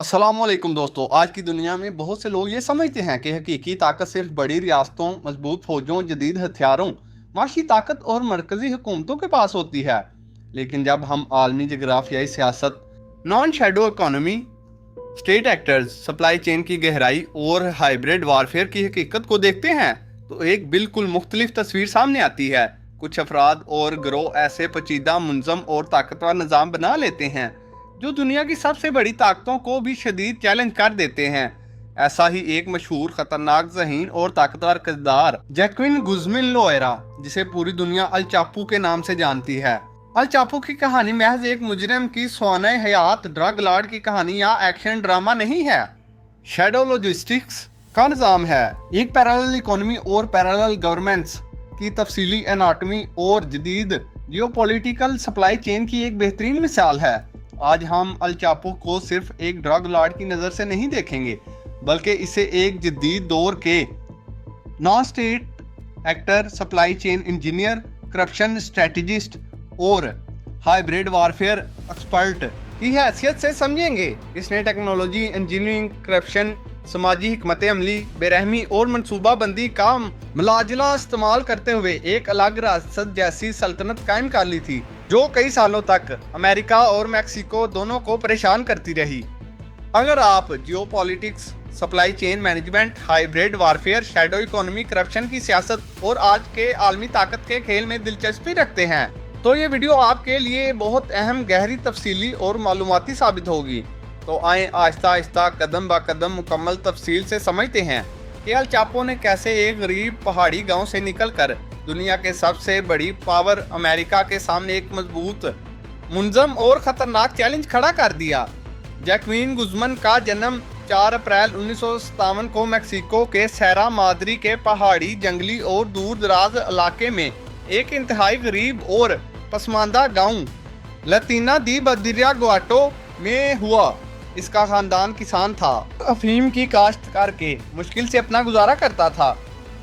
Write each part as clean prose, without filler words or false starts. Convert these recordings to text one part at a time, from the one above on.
अस्सलाम वालेकुम दोस्तों। आज की दुनिया में बहुत से लोग ये समझते हैं कि हकीकी ताकत सिर्फ बड़ी रियासतों, मजबूत फौजों, जदीद हथियारों, माशी ताकत और मरकजी हुकूमतों के पास होती है। लेकिन जब हम आलमी जगराफियाई सियासत, non shadow economy, state actors, supply chain की गहराई और हाइब्रिड वारफेयर की हकीकत को देखते हैं तो एक बिल्कुल मुख्तलिफ तस्वीर सामने आती है। कुछ अफराद और गिरोह ऐसे पेचीदा, मुनज़्ज़म और ताकतवर निज़ाम बना लेते हैं जो दुनिया की सबसे बड़ी ताकतों को भी शदीद चैलेंज कर देते हैं। ऐसा ही एक मशहूर, खतरनाक, ज़हीन और ताकतवर किरदार जैक्विन गुज़मैन लोएरा, जिसे पूरी दुनिया अल चापू के नाम से जानती है। अल चापू की कहानी महज एक मुजरिम की स्वाने हयात, ड्रग लॉर्ड की कहानी या एक्शन ड्रामा नहीं है। शैडो लॉजिस्टिक्स का निज़ाम है, एक पैरेलल इकोनॉमी और पैरेलल गवर्नमेंट्स की तफसीली एनाटॉमी और जदीद जियोपॉलिटिकल सप्लाई चेन की एक बेहतरीन मिसाल है। आज हम अल चापो को सिर्फ एक ड्रग लॉर्ड की नज़र से नहीं देखेंगे, बल्कि इसे एक जदीद दौर के non state actor, supply chain engineer, corruption strategist और हाइब्रिड वारफेयर एक्सपर्ट की हैसियत से समझेंगे। इसने टेक्नोलॉजी, इंजीनियरिंग, करप्शन, समाजी हिकमत अमली, बेरहमी और मनसूबाबंदी का मुलाजला इस्तेमाल करते हुए एक अलग रियासत जैसी सल्तनत कायम कर ली थी, जो कई सालों तक अमेरिका और मैक्सिको दोनों को परेशान करती रही। अगर आप geopolitics, supply chain management, hybrid warfare, shadow economy, corruption की सियासत और आज के आलमी ताकत के खेल में दिलचस्पी रखते हैं तो ये वीडियो आपके लिए बहुत अहम, गहरी, तफसीली और मालूमाती साबित होगी। तो आए आहिस्ता आहिस्ता, कदम ब कदम, मुकम्मल तफसील से समझते हैं कि अल चापो ने कैसे एक गरीब पहाड़ी गांव से निकलकर दुनिया के सबसे बड़ी पावर अमेरिका के सामने एक मजबूत, मुनज़्ज़म और ख़तरनाक चैलेंज खड़ा कर दिया। जैक्विन गुज़मैन का जन्म 4 अप्रैल 1957 को मेक्सिको के सेरा माद्री के पहाड़ी, जंगली और दूर दराज इलाके में एक इंतहाई गरीब और पसमानदा गांव लतीना दी बदिरिया गुआटो में हुआ। इसका खानदान किसान था, अफीम की काश्त करके मुश्किल से अपना गुजारा करता था।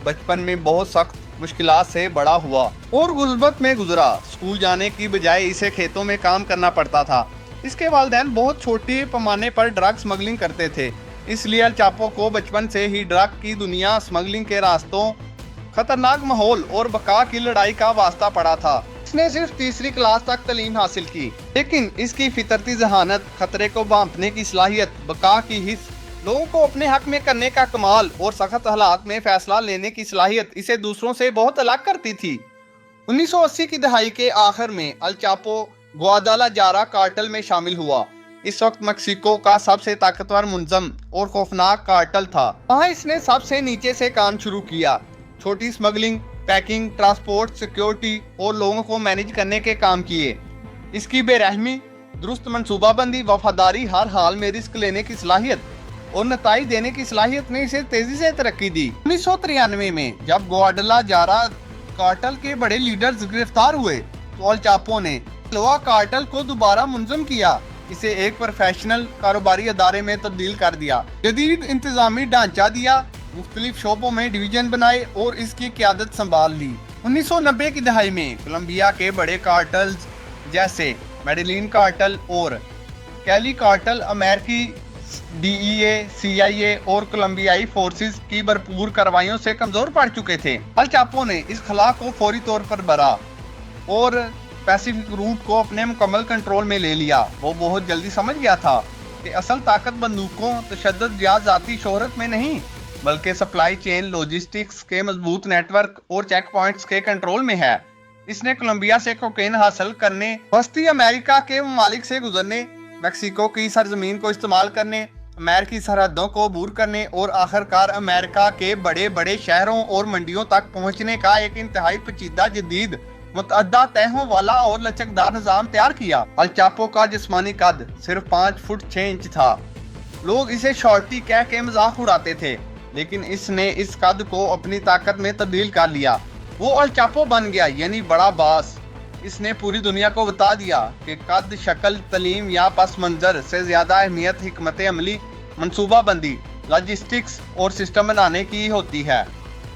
बचपन में बहुत सख्त मुश्किलात से बड़ा हुआ और गुर्बत में गुजरा। स्कूल जाने की बजाय इसे खेतों में काम करना पड़ता था। इसके वालिदैन बहुत छोटे पैमाने पर ड्रग स्मगलिंग करते थे, इसलिए अल चापो को बचपन से ही ड्रग की दुनिया, स्मगलिंग के रास्तों, खतरनाक माहौल और बका की लड़ाई का वास्ता पड़ा था। इसने सिर्फ तीसरी क्लास तक तालीम हासिल की, लेकिन इसकी फितरती जहानत, खतरे को भांपने की सलाहियत, बका की हिस्स, लोगों को अपने हक में करने का कमाल और सख्त हालात में फैसला लेने की सलाहियत इसे दूसरों से बहुत अलग करती थी। 1980 की दहाई के आखिर में अल चापो ग्वादालाजारा कार्टेल में शामिल हुआ। इस वक्त मेक्सिको का सबसे ताकतवर, मुनज़्ज़म और खौफनाक कार्टेल था। वहाँ इसने सबसे नीचे से काम शुरू किया, छोटी स्मगलिंग, पैकिंग, ट्रांसपोर्ट, सिक्योरिटी और लोगों को मैनेज करने के काम किए। इसकी बेरहमी, दुरुस्त मनसूबाबंदी, वफादारी, हर हाल में रिस्क लेने की सलाहियत और नताइज देने की सलाहियत ने इसे तेजी से तरक्की दी। 1993 में जब ग्वाडालाजारा कार्टेल के बड़े लीडर्स गिरफ्तार हुए तो अल चापो ने लोआ कार्टेल को दोबारा मुनज़्ज़म किया, इसे एक प्रोफेशनल कारोबारी अदारे में तब्दील कर दिया, जदीद इंतजामी ढांचा दिया, मुख्तलिफ शोबों में डिवीजन बनाए और इसकी क़यादत संभाल ली। 1990 की दहाई में कोलंबिया के बड़े कार्टेल्स जैसे मेडेलिन कार्टेल और कैली कार्टेल अमेरिकी DEA, CIA और कोलंबियाई फोर्सेस की भरपूर कार्रवाइयों से कमजोर पड़ चुके थे। अल चापो ने इस खला को फौरी तौर पर भरा और पैसिफिक रूट को अपने मुकम्मल कंट्रोल में ले लिया। वो बहुत जल्दी समझ गया था कि असल ताकत बंदूकों, तशद्दुद या ज़ाती शोहरत में नहीं, बल्कि सप्लाई चेन, लॉजिस्टिक्स के मजबूत नेटवर्क और चेक पॉइंट्स के कंट्रोल में है। इसने कोलंबिया से कोकेन हासिल करने, वस्ती अमेरिका के ममालिक से गुजरने, मेक्सिको की सरजमीन को इस्तेमाल करने, अमेरिकी सरहदों को अबूर करने और आखिरकार अमेरिका के बड़े बड़े शहरों और मंडियों तक पहुंचने का एक इंतहाई पेचीदा, जदीद, मुतअद्दा तहों वाला और लचकदार निज़ाम तैयार किया। अल चापो का जिस्मानी कद सिर्फ 5 फुट 6 इंच था। लोग इसे शॉर्टी कह के मजाक उड़ाते थे, लेकिन इसने इस कद को अपनी ताकत में तब्दील कर लिया। वो अल चापो बन गया, यानी बड़ा बास। इसने पूरी दुनिया को बता दिया कि कद, शक्ल, तलीम या पस मंजर से ज्यादा अहमियत हिकमत अमली, मनसूबाबंदी, लॉजिस्टिक्स और सिस्टम बनाने की होती है।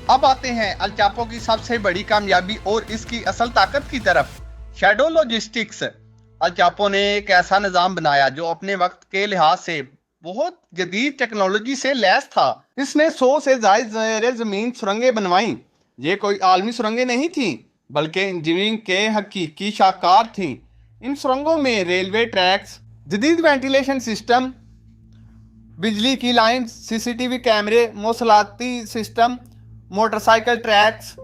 अब आते हैं अल चापो की सबसे बड़ी कामयाबी और इसकी असल ताकत की तरफ, शैडो लॉजिस्टिक्स। अल चापो ने एक ऐसा निज़ाम बनाया जो अपने वक्त के लिहाज से बहुत जदीद टेक्नोलॉजी से लैस था। इसने 100 से ज्यादा ज़ेरे ज़मीन सुरंगें बनवाई। ये कोई आलमी सुरंगें नहीं थी, बल्कि इंजीनियरिंग के हकीकी शाहकार थी। इन सुरंगों में रेलवे ट्रैक्स, जदीद वेंटिलेशन सिस्टम, बिजली की लाइन, सीसीटीवी कैमरे, मौसलाती सिस्टम, मोटरसाइकिल ट्रैक्स,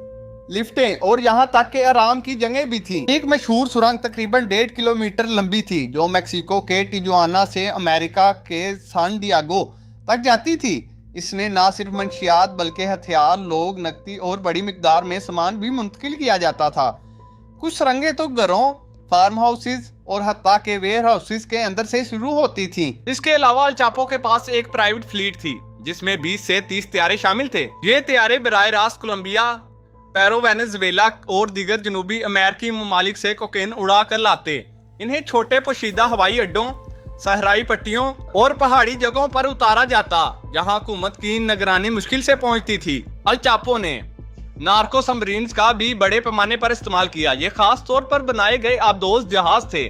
लिफ्टें और यहाँ तक के आराम की जगह भी थी। एक मशहूर सुरंग तकरीबन 1.5 किलोमीटर लंबी थी, जो मैक्सिको के टिजुआना से अमेरिका के सान डियागो तक जाती थी। इसने ना सिर्फ मंशियात बल्कि हथियार, लोग, नकदी और बड़ी मिकदार में सामान भी मुंतकिल किया जाता था। कुछ सुरंगें तो घरों, फार्म हाउसेज और हत्ता के वेयर हाउसेज के अंदर से शुरू होती थी। इसके अलावा अल चापो के पास एक प्राइवेट फ्लीट थी, जिसमें 20 से 30 तैयारे शामिल थे। ये तैयारे बराह रास्त कोलंबिया, पेरू, वेनेजुएला और दीगर जनूबी अमेरिकी ममालिक से कोकेन उड़ा कर लाते। इन्हें छोटे पोशीदा हवाई अड्डों, सहराई पट्टियों और पहाड़ी जगहों पर उतारा जाता, जहां हुकूमत की निगरानी मुश्किल से पहुंचती थी। अल चापो ने नार्को सबमरीन्स का भी बड़े पैमाने पर इस्तेमाल किया। ये खास तौर पर बनाए गए आबदोज जहाज थे,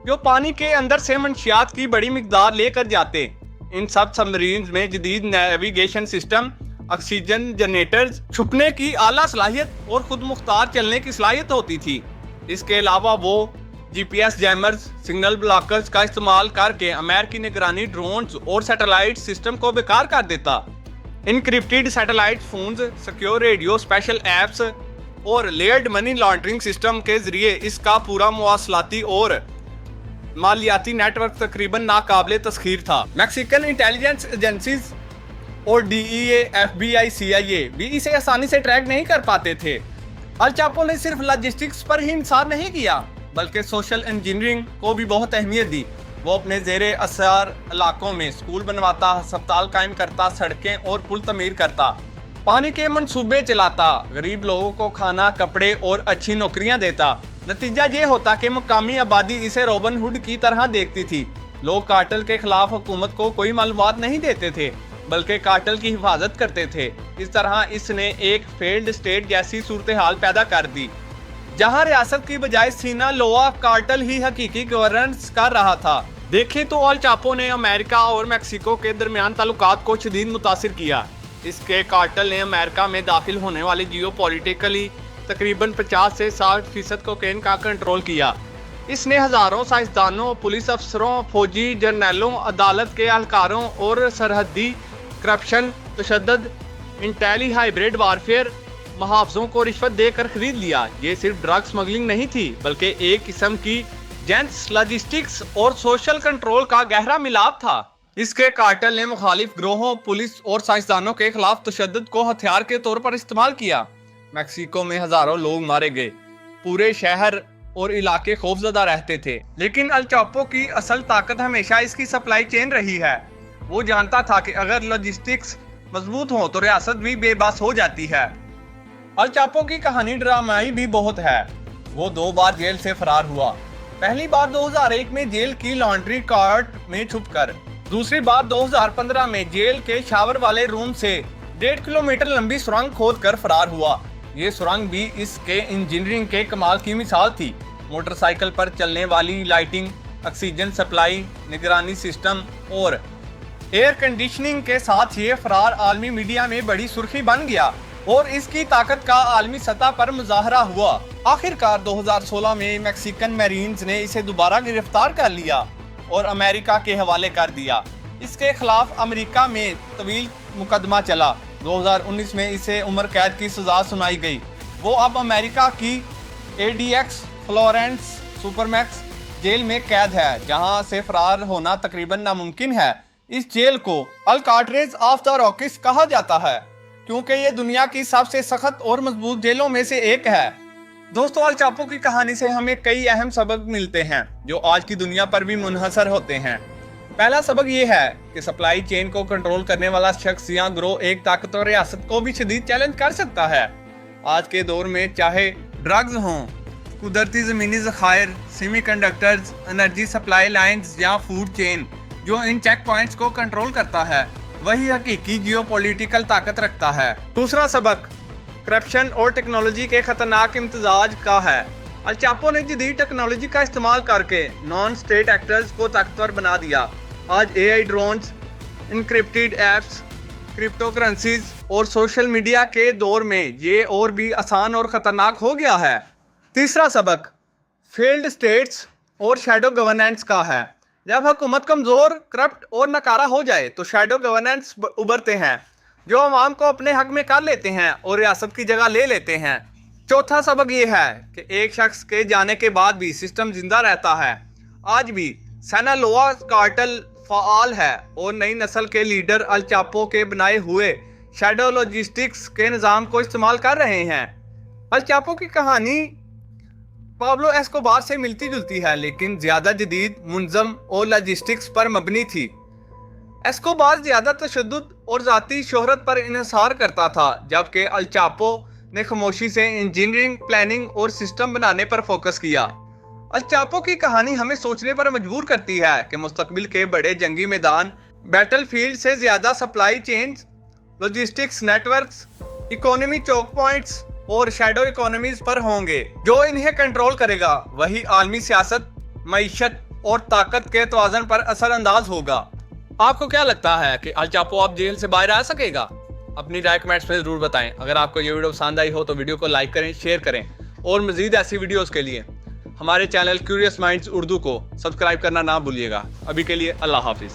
जो पानी के अंदर से मंशियात की बड़ी मिकदार लेकर जाते। इन सब सबमरीन्स में जदीद नेविगेशन सिस्टम, ऑक्सीजन जनरेटर्स, छुपने की आला सलाहियत और खुद मुख्तार चलने की सलाहियत होती थी। इसके अलावा वो जीपीएस जैमर्स, सिग्नल ब्लॉकर्स का इस्तेमाल करके अमेरिकी निगरानी ड्रोन्स और सैटेलाइट सिस्टम को बेकार कर देता। Encrypted satellite phones, secure radio, special apps और लेयर्ड मनी लॉन्ड्रिंग सिस्टम के जरिए इसका पूरा मवासलाती और मालियाती नेटवर्क तकरीबन नाकाबिले तस्खीर था। मैक्सिकन इंटेलिजेंस एजेंसीज और डीईए, एफबीआई, सीआईए भी इसे आसानी से ट्रैक नहीं कर पाते थे। अल चापो ने सिर्फ लॉजिस्टिक्स पर ही इंसार नहीं किया, बल्कि सोशल इंजीनियरिंग को भी बहुत अहमियत दी। वो अपने ज़ेरे असर इलाकों में स्कूल बनवाता, अस्पताल कायम करता, सड़कें और पुल तमीर करता, पानी के मंसूबे चलाता, गरीब लोगों को खाना, कपड़े और अच्छी नौकरियां देता। नतीजा ये होता कि मुकामी आबादी इसे रॉबिन हुड की तरह देखती थी। लोग कार्टेल के खिलाफ हुकूमत को कोई मालूमात नहीं देते थे, बल्कि कार्टेल की हिफाजत करते थे। इस तरह इसने एक फेल्ड स्टेट जैसी सूरत हाल पैदा कर दी, जहां रियासत की बजाय सिनालोआ कार्टेल ही हकीकी गवर्नेंस कर रहा था। देखें तो अल चापो ने अमेरिका और मैक्सिको के दरमियान ताल्लुकात को शदीद मुतासिर किया। इसके कार्टेल ने अमेरिका में दाखिल होने वाली जियोपॉलिटिकली तकरीबन 50 से 60% कोकेन का कंट्रोल किया। इसने हजारों साइंसदानों, पुलिस अफसरों, फौजी जर्नलों, अदालत के अहलकारों और सरहदी करप्शन, तशद्दुद, इंटेली हाइब्रिड वारफेयर मुहाफिजों को रिश्वत देकर खरीद लिया। ये सिर्फ ड्रग स्मगलिंग नहीं थी, बल्कि एक किस्म की जेंट्स लॉजिस्टिक्स और सोशल कंट्रोल का गहरा मिलाप था। इसके कार्टेल ने मुखालिफ ग्रोहों, पुलिस और साइंसदानों के खिलाफ तशद्दुद को हथियार के तौर पर इस्तेमाल किया। मैक्सिको में हजारों लोग मारे गए, पूरे शहर और इलाके खौफजदा रहते थे। लेकिन अल चापो की असल ताकत हमेशा इसकी सप्लाई चेन रही है। वो जानता था कि अगर लॉजिस्टिक्स मजबूत हो तो रियासत भी बेबस हो जाती है। अल चापो की कहानी ड्रामाई भी बहुत है। वो 2 बार जेल से फरार हुआ। पहली बार 2001 में जेल की लॉन्ड्री कार्ट में छुपकर, दूसरी बार 2015 में जेल के शावर वाले रूम से 1.5 किलोमीटर लंबी सुरंग खोद कर फरार हुआ। ये सुरंग भी इसके इंजीनियरिंग के कमाल की मिसाल थी। मोटरसाइकिल पर चलने वाली लाइटिंग, ऑक्सीजन सप्लाई, निगरानी सिस्टम और एयर कंडीशनिंग के साथ ये फरार आलमी मीडिया में बड़ी सुर्खी बन गया और इसकी ताकत का आलमी सतह पर मुजाहरा हुआ। आखिरकार 2016 में मैक्सिकन मैरीन्स ने इसे दोबारा गिरफ्तार कर लिया और अमेरिका के हवाले कर दिया। इसके खिलाफ अमेरिका में तवील मुकदमा चला। 2019 में इसे उम्र कैद की सजा सुनाई गई। वो अब अमेरिका की ADX फ्लोरेंस सुपरमैक्स जेल में कैद है, जहां से फरार होना तकरीबन नामुमकिन है। इस जेल को अल्काट्रेज ऑफ द रॉकीज कहा जाता है, क्योंकि ये दुनिया की सबसे सख्त और मजबूत जेलों में से एक है। दोस्तों, अल चापो की कहानी से हमें कई अहम सबक मिलते हैं, जो आज की दुनिया पर भी मुनहसर होते हैं। पहला सबक ये है कि सप्लाई चेन को कंट्रोल करने वाला शख्स या ग्रोह एक ताकतवर रियासत को भी शदीद चैलेंज कर सकता है। आज के दौर में चाहे ड्रग्स हों, कुदरती ज़मीनी ज़खायर, सेमीकंडक्टर्स, एनर्जी सप्लाई लाइंस या फूड चेन, जो इन चेक पॉइंट्स को कंट्रोल करता है, वही हकीकी जियोपॉलिटिकल ताकत रखता है। दूसरा सबक करप्शन और टेक्नोलॉजी के खतरनाक इम्तजाज का है। अल चापो ने जदीद टेक्नोलॉजी का इस्तेमाल करके नॉन स्टेट एक्टर्स को ताकतवर बना दिया। आज AI drones, encrypted apps, crypto currencies और सोशल मीडिया के दौर में ये और भी आसान और ख़तरनाक हो गया है। तीसरा सबक फेल्ड स्टेट्स और शैडो गवर्नेंस का है। जब हुकूमत कमज़ोर, करप्ट और नकारा हो जाए तो शैडो गवर्नेंस उभरते हैं जो आवाम को अपने हक में कर लेते हैं और रियासत की जगह ले लेते हैं। चौथा सबक ये है कि एक शख्स के जाने के बाद भी सिस्टम जिंदा रहता है। आज भी सिनालोआ कार्टेल फ़ाल है और नई नस्ल के लीडर अल चापो के बनाए हुए शैडो लॉजिस्टिक्स के निज़ाम को इस्तेमाल कर रहे हैं। अल चापो की कहानी पाब्लो एस्कोबार से मिलती जुलती है, लेकिन ज़्यादा जदीद, मुनज़्ज़म और लॉजिस्टिक्स पर मबनी थी। एस्कोबार ज़्यादा तशद्दुद और ज़ाती शोहरत पर इन्हिसार करता था, जबकि अल चापो ने खामोशी से इंजीनियरिंग, प्लानिंग और सिस्टम बनाने पर फोकस किया। अल चापो की कहानी हमें सोचने पर मजबूर करती है कि मुस्तकबिल के बड़े जंगी मैदान बैटलफील्ड से ज़्यादा supply chains, logistics networks, economy चौक पॉइंट्स और शैडो इकोनॉमीज पर होंगे। जो इन्हें कंट्रोल करेगा वही आलमी सियासत, मईशत और ताकत के तवाज़ुन पर असरअंदाज होगा। आपको क्या लगता है कि अल चापो अब जेल से बाहर आ सकेगा? अपनी राय कमेंट्स में ज़रूर बताएं। अगर आपको ये वीडियो पसंद आई हो तो वीडियो को लाइक करें, शेयर करें और मज़ीद ऐसी वीडियोस के लिए हमारे चैनल क्यूरियस माइंड्स उर्दू को सब्सक्राइब करना ना भूलिएगा। अभी के लिए अल्लाह हाफिज़।